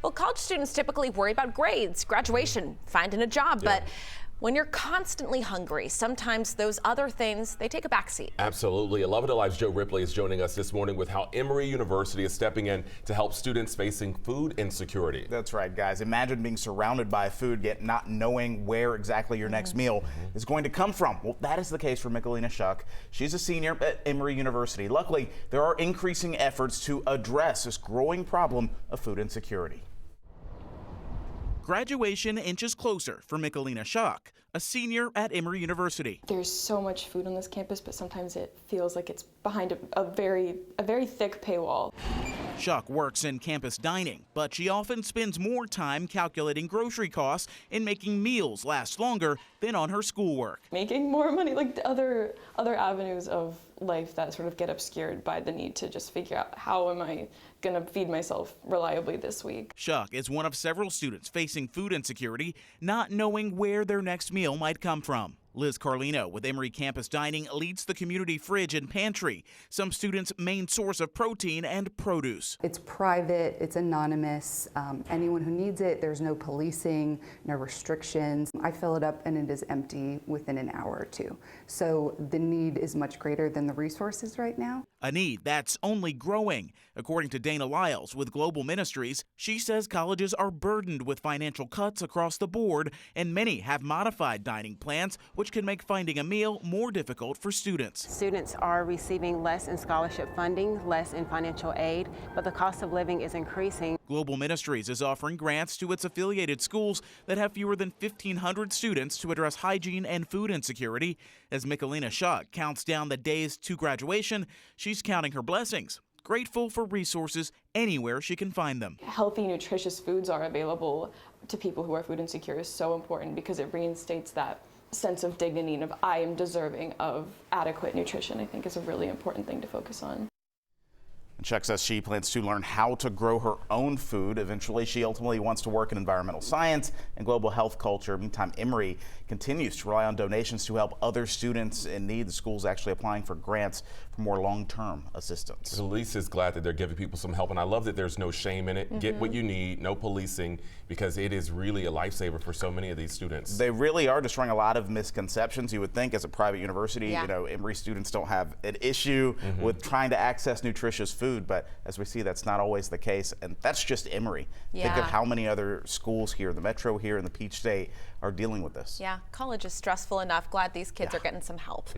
Well, college students typically worry about grades, graduation, finding a job, but when you're constantly hungry, sometimes those other things, they take a backseat. Absolutely. 11 to Life's Joe Ripley is joining us this morning with how Emory University is stepping in to help students facing food insecurity. That's right, guys. Imagine being surrounded by food, yet not knowing where exactly your next meal is going to come from. Well, that is the case for Michelina Shuck. She's a senior at Emory University. Luckily, there are increasing efforts to address this growing problem of food insecurity. Graduation inches closer for Michelina Shuck, a senior at Emory University. There's so much food on this campus, but sometimes it feels like it's behind a very thick paywall. Shuck works in campus dining, but she often spends more time calculating grocery costs and making meals last longer than on her schoolwork. Making more money, like the other avenues of life that sort of get obscured by the need to just figure out how am I going to feed myself reliably this week. Shuck is one of several students facing food insecurity, not knowing where their next meal might come from. Liz Carlino with Emory Campus Dining leads the community fridge and pantry, some students' main source of protein and produce. It's private, it's anonymous. Anyone who needs it, there's no policing, no restrictions. I fill it up and it is empty within an hour or two. So the need is much greater than the resources right now. A need that's only growing. According to Dana Lyles with Global Ministries, she says colleges are burdened with financial cuts across the board, and many have modified dining plans, which can make finding a meal more difficult for students. Students are receiving less in scholarship funding, less in financial aid, but the cost of living is increasing. Global Ministries is offering grants to its affiliated schools that have fewer than 1,500 students to address hygiene and food insecurity. As Michelina Shuck counts down the days to graduation, she's counting her blessings, grateful for resources anywhere she can find them. Healthy, nutritious foods are available to people who are food insecure is so important because it reinstates that sense of dignity and of I am deserving of adequate nutrition. I think is a really important thing to focus on. Shuck says she plans to learn how to grow her own food. Eventually, she ultimately wants to work in environmental science and global health culture. Meantime, Emory continues to rely on donations to help other students in need. The school's actually applying for grants for more long-term assistance. Elise is glad that they're giving people some help, and I love that there's no shame in it. Get what you need, no policing, because it is really a lifesaver for so many of these students. They really are destroying a lot of misconceptions. You would think as a private university, you know, Emory students don't have an issue with trying to access nutritious food, but as we see, that's not always the case, and that's just Emory. Think of how many other schools here, the Metro here in the Peach State, are dealing with this. Yeah, college is stressful enough. Glad these kids are getting some help.